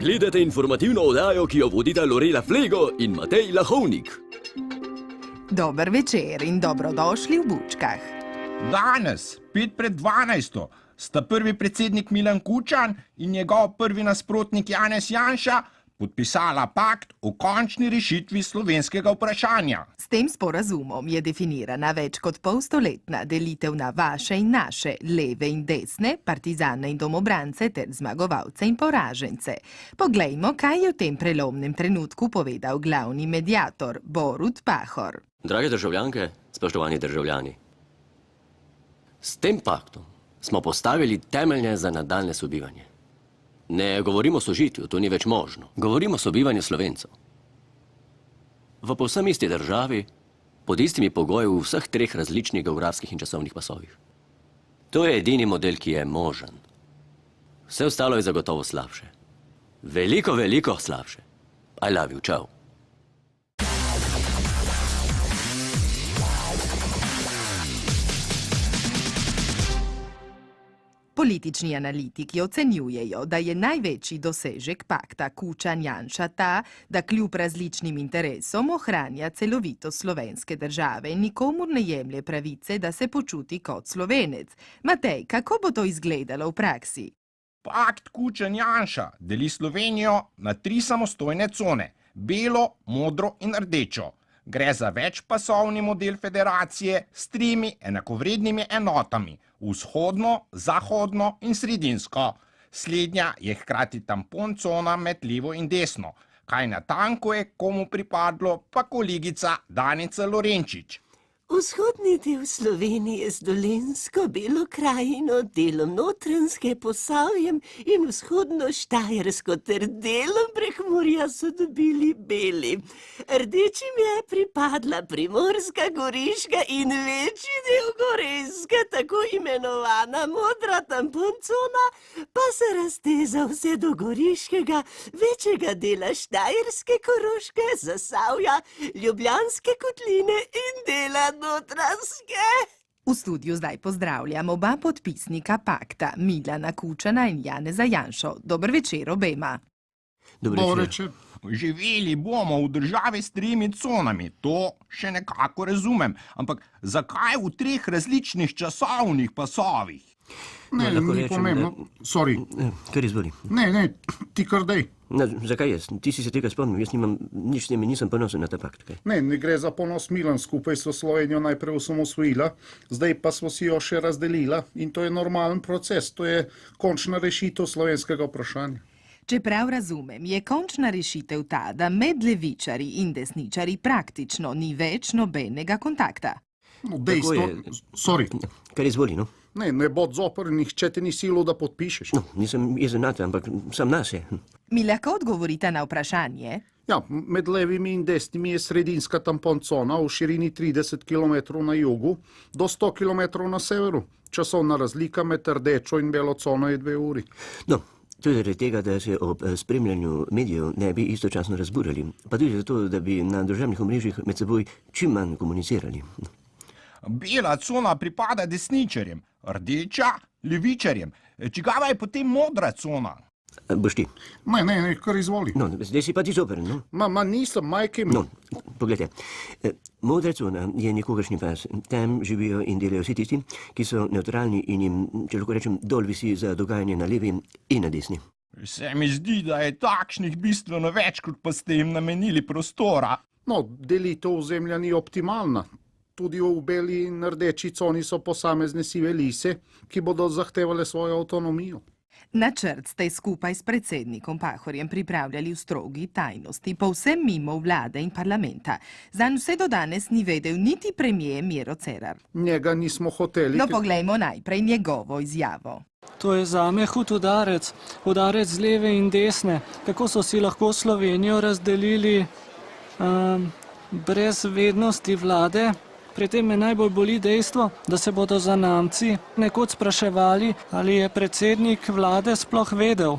Gledate informativno oddajo, ki jo vodita Lorela Flego in Matej Lahovnik. Dober večer in dobrodošli v Bučkah. Danes, 5:12, sta prvi predsednik Milan Kučan in njegov prvi nasprotnik Janez Janša podpisala pakt o končni rešitvi slovenskega vprašanja. S tem sporazumom je definirana več kot polstoletna delitev na vaše in naše, leve in desne, partizane in domobrance ter zmagovalce in poražence. Poglejmo, kaj je v tem prelomnem trenutku povedal glavni mediator Borut Pahor. Drage državljanke, spoštovani državljani, s tem paktom smo postavili temelje za nadaljne sobivanje. Ne govorimo o sožitju, to ni več možno. Govorimo o sobivanju Slovencev. V povsem isti državi, pod istimi pogoji v vseh treh različnih geografskih in časovnih pasovih. To je edini model, ki je možen. Vse ostalo je zagotovo slabše. Veliko, veliko slabše. I love you, čau. Politični analitiki ocenjujejo, da je največji dosežek pakta Kučan-Janša ta, da kljub različnim interesom ohranja celovitost slovenske države in nikomur ne jemlje pravice, da se počuti kot Slovenec. Matej, kako bo to izgledalo v praksi? Pakt Kučan-Janša deli Slovenijo na 3 samostojne cone, belo, modro in rdečo. Gre za večpasovni model federacije s 3 enakovrednimi enotami, vzhodno, zahodno in sredinsko. Slednja je hkrati tampon cona med levo in desno. Kaj natanko je komu pripadlo, pa kolegica Danica Lorenčič. Vzhodni del Slovenije z Dolenjsko, Belo krajino, delom Notranjske, Posavjem in vzhodno Štajersko ter delom Prekmurja so dobili beli. Rdečim je pripadla Primorska, Goriška in večji del Gorenjske, tako imenovana modra tamponcona, pa se razteza vse do Goriškega, večjega dela Štajerske, Koroške, Zasavja, Ljubljanske kotline in dela Notranjske. V studiu zdaj pozdravljam oba podpisnika pakta, Milana Kučana in Janeza Janšo. Dober večer obema. Dober večer. Živeli bomo v državi s 3 conami, to še nekako razumem, ampak zakaj v 3 različnih časovnih pasovih? Ne, ni pomembno. Sorry. Kar izvoli. Ne, ti kar dej. Zakaj jaz? Ti si se tega spomnil, jaz nimam nič s tem in nisem ponosen na ta pakt. Ne gre za ponos Milan, skupaj so Slovenijo najprej osamosvojila, zdaj pa smo si jo še razdelila in to je normalen proces, to je končna rešitev slovenskega vprašanja. Če prav razumem, je končna rešitev ta, da med levičari in desničari praktično ni več nobenega kontakta. No, dejstvo, sorry. Kar izvoli, no? Ne bod zoper, nihče te ni silo, da podpišeš. No, nisem jezen nate, ampak sam nas je. Mi lahko odgovorite na vprašanje? Ja, med levimi in desnimi je sredinska tamponcona v širini 30 km na jugu do 100 km na severu. Časovna razlika med rdečo in belo cono je 2 uri. No, to je zaradi tega, da se ob spremljanju medijev ne bi istočasno razburjali, pa tudi zato, da bi na družbenih omrežjih med seboj čim manj komunicirali. Bela cona pripada desničarjem, rdeča levičarjem. Čigava je potem modra cona? Boš ti. Ne, kar izvoli. No, zdaj si pa ti zoper, no? Nisem, majke. No, pogledajte. Modra cona je nikogaršnji pas. Tam živijo in delajo vsi tisti, ki so nevtralni in jim, če lahko rečem, dol visi za dogajanje na levi in na desni. Se mi zdi, da je takšnih bistveno več, kot pa ste jim namenili prostora. No, delitev ozemlja ni optimalna. Tudi v beli in rdeči coni so posamezne sive lise, ki bodo zahtevale svojo avtonomijo. Načrt ste skupaj s predsednikom Pahorjem pripravljali v strogi tajnosti, povsem mimo vlade in parlamenta. Zanj vse do danes ni vedel niti premijer Miro Cerar. Njega nismo hoteli. No, poglejmo najprej njegovo izjavo. To je zame hud udarec, udarec z leve in desne. Kako so si lahko Slovenijo razdelili brez vednosti vlade? Pri tem me najbolj boli dejstvo, da se bodo zanamci nekoč spraševali, ali je predsednik vlade sploh vedel.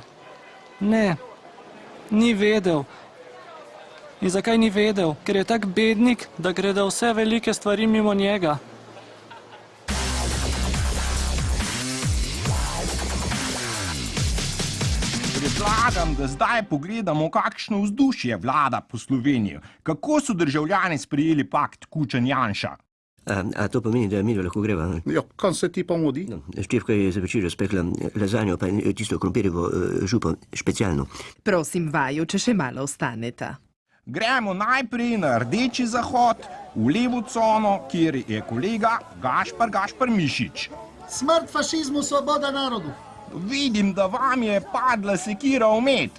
Ne, ni vedel. In zakaj ni vedel? Ker je tak bednik, da gredo vse velike stvari mimo njega. Predlagam, da zdaj pogledamo, kakšno vzdušje vlada po Sloveniji. Kako so državljani sprejeli pakt Kučan-Janša? A to pomeni, da mi lahko greva? Ja, kam se ti pa mudi? No, Štefka je za večer spekla lazanjo, pa tisto krompirjevo župo specialno. Prosim vaju, če še malo ostaneta. Gremo najprej na rdeči zahod, v levo cono, kjer je kolega Gašpar Mišič. Smrt fašizmu, svoboda narodu. Vidim, da vam je padla sekira v med.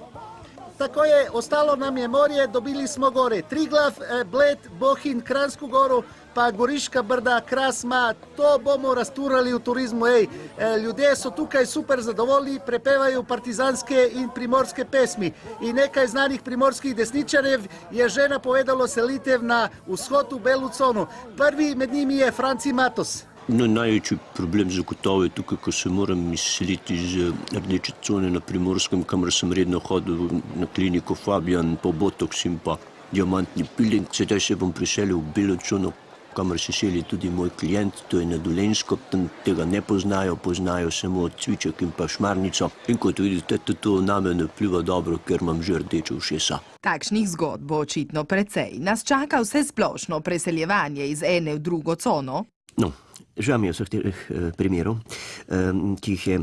Tako je, ostalo nam je morje, dobili smo gore Triglav, Bled, Bohinj, Kranjsko goro, pa Goriška brda, Krasma, to bomo rasturali v turizmu. Ljudje so tukaj super zadovoljni, prepevajo partizanske in primorske pesmi. In nekaj znanih primorskih desničarjev je že napovedalo selitev na vzhod v Belo cono. Prvi med njimi je Franci Matos. No, največji problem zagotovo je tukaj, ko se moram izseliti iz rdeče cone na Primorskem, kamor sem redno hodil na kliniko Fabian, po botoks in pa diamantni peeling. Sedaj se bom preselil v Belo cono, kamor se seli tudi moj klient, to je na Dolenjsko, tam tega ne poznajo, poznajo samo cviček in pa šmarnico. In kot vidite, to name ne vpliva dobro, ker imam že rdeče ušesa. Takšnih zgodb bo očitno precej. Nas čaka vse splošno preseljevanje iz ene v drugo cono. No, žal mi je vseh teh primerov, ki jih je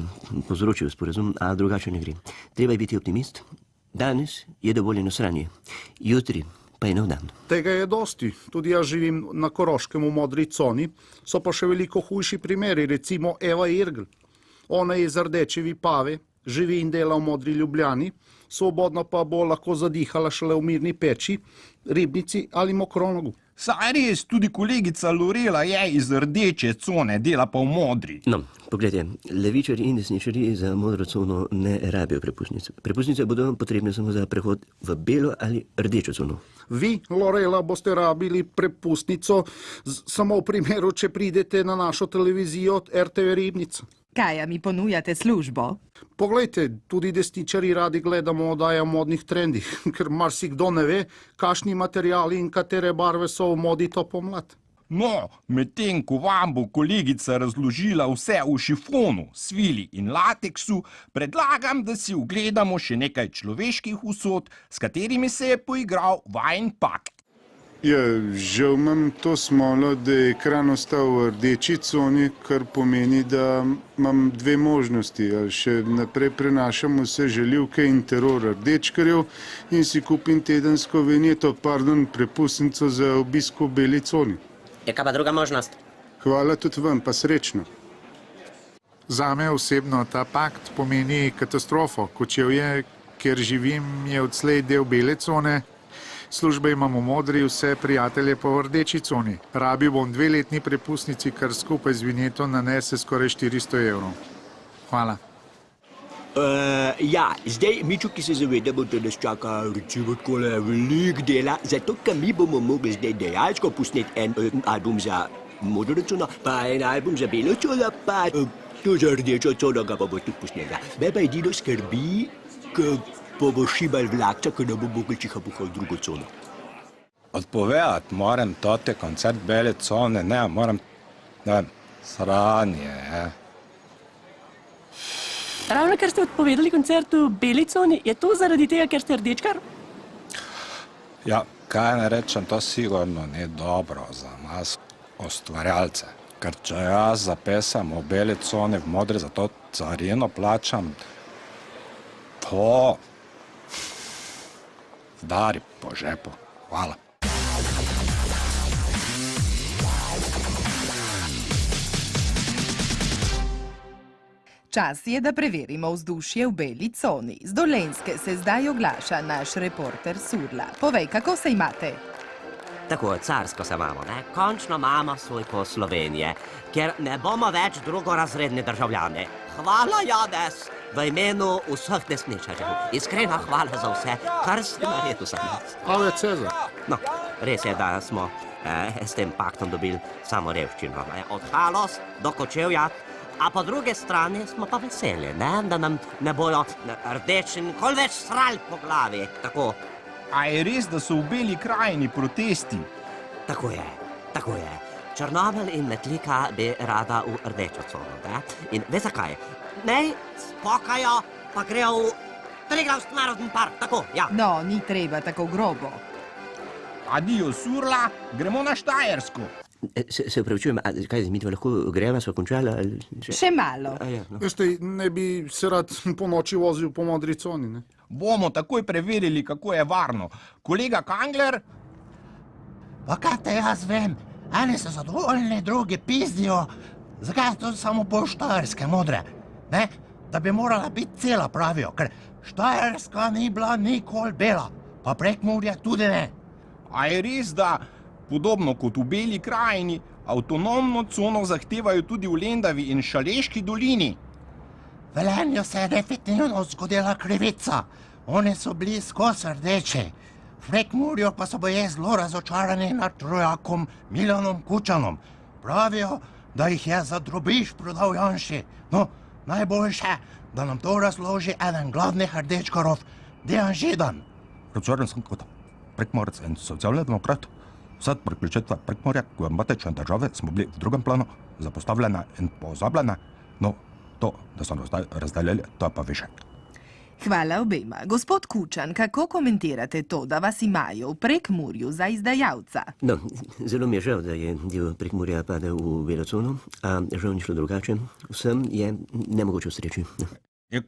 povzročil sporazum, a drugače ne gre. Treba je biti optimist. Danes je dovoljeno sranje, jutri pa je nov dan. Tega je dosti. Tudi jaz živim na Koroškem v modri coni, so pa še veliko hujši primeri, recimo Eva Irgl. Ona je iz Rdeče Vipave, živi in dela v modri Ljubljani, svobodno pa bo lahko zadihala šele v Mirni Peči, Ribnici ali Mokronogu. Saj res, tudi kolegica Lorela je iz rdeče cone, dela pa v modri. No, pogledajte, levičari in desničari za modro cono ne rabijo prepustnice. Prepustnice bodo potrebne samo za prehod v belo ali rdečo cono. Vi, Lorela, boste rabili prepustnico samo v primeru, če pridete na našo televizijo od RTV Ribnica. Kaja mi ponujate službo? Poglejte, tudi desničari radi gledamo oddaje o modnih trendih, ker marsikdo ne ve, kakšni materiali in katere barve so v modi to pomlad. No, medtem ko vam bo kolegica razložila vse v šifonu, svili in lateksu, predlagam, da si ogledamo še nekaj človeških usod, s katerimi se je poigral vajin pakt. Ja, žal imam to smolo, da je ekran ostal v rdeči coni, kar pomeni, da imam dve možnosti. Ali še naprej prenašam vse žaljivke in teror rdečkarjev in si kupim tedensko prepustnico za obisk v beli coni. Je kaj pa druga možnost? Hvala tudi vam, pa srečno. Zame osebno ta pakt pomeni katastrofo. Kočevje, kjer živim, je odslej del bele cone. Službe imamo modri, vse prijatelje pa v rdeči coni. Rabil bom 2-letni prepustnici, kar skupaj z vinjeto nanese skoraj 400 evrov. Hvala. Ja, zdaj mi čuki se zavedamo, da nas čaka recimo takole veliko dela, zato ker mi bomo mogli zdaj dejansko posneti en album za modro cono, pa en album za belo cono, pa to za rdečo cono ga bomo tudi posneli. Me pa edino skrbi, pa bo šibal vlakca, ko ne bo mogel čiha-puha v drugo cono. Odpovedati moram tote koncert bele cone, ne, moram, ne vem, sranje, Ravno kar ste odpovedali koncert v beli coni, je to zaradi tega, ker ste rdečkar? Ja, kaj ne rečem, to sigurno ni dobro za nas, ustvarjalce. Ker če jaz zapesam v beli coni v modri, za to carino plačam, to zdari po žepu. Hvala. Čas je, da preverimo vzdušje v beli coni. Z Dolenjske se zdaj oglaša naš reporter Surla. Povej, kako se imate? Tako, carsko se imamo, ne? Končno imamo svoj kos Slovenije, ker ne bomo več drugorazredni državljani. Hvala, Janez, v imenu vseh desničarjev. Iskrena hvala za vse, kar ste naredili za nas. Ave Cezar. No, res je, da smo s tem paktom dobili samo revščino. Od Halos do Kočevja. A po druge strani smo pa veseli, da nam ne bojo rdeči nikoli več srali po glavi. Tako. A je res, da so v Beli krajini protesti? Tako je, tako je. Črnomelj in Metlika bi rada v rdečo cono, da? In ve zakaj? Naj spokajo, pa grejo v Triglavski narodni park, tako, ja. No, ni treba tako grobo. Adijo, surla, gremo na Štajersko. Se upravičujem, a kaj mi lahko greva, sva končala? Še malo. Ja, no. Veste, ne bi se rad po noči vozil po modri coni. Ne? Bomo takoj preverili, kako je varno. Kolega Kangler, Pa kaj te jaz vem? Eni so zadovoljni, drugi pizdijo. Zakaj to samo pol Štajerske modre? Ne? Da bi morala biti cela, pravijo, ker Štajerska ni bila nikoli bela, pa Prekmurje tudi ne. a je res, da podobno kot v Beli krajini, avtonomno cono zahtevajo tudi v Lendavi in Šaleški dolini? Velenju se je definitivno zgodila krivica. Oni so bili skozi rdeči. V Prekmurju pa so boje zelo razočarani nad trojakom Milanom Kučanom. Pravijo, da jih je za drobiž prodal Janši. No, najboljše, da nam to razloži eden glavnih rdečkarov, Dejan Židan. Razočaran sem kot Prekmorec in socialni demokrat. Vse priključitve Prekmorja k matične države smo bili v drugem planu, zapostavljene in pozabljene. No, to, da so nas zdaj razdaljili, to je pa više. Hvala obema. Gospod Kučan, kako komentirate to, da vas imajo v Prekmurju za izdajalca? No, zelo mi je žal, da je del Prekmurja padel v belo cono, a žal ni šlo drugače. Vsem je nemogoče ustreči.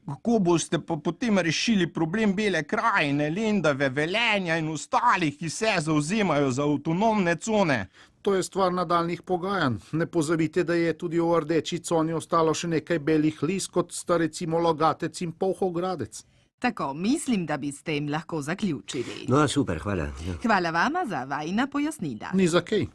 Kako boste pa potem rešili problem Bele krajine, Lendave, Velenja in ostalih, ki se zauzemajo za avtonomne cone? To je stvar nadaljnih pogajanj. Ne pozabite, da je tudi v rdeči coni ostalo še nekaj belih lis, kot sta recimo Logatec in Polhogradec. Tako, mislim, da bi s tem lahko zaključili. No, super, hvala. Ja. Hvala vama za vajina pojasnila. Ni za kaj.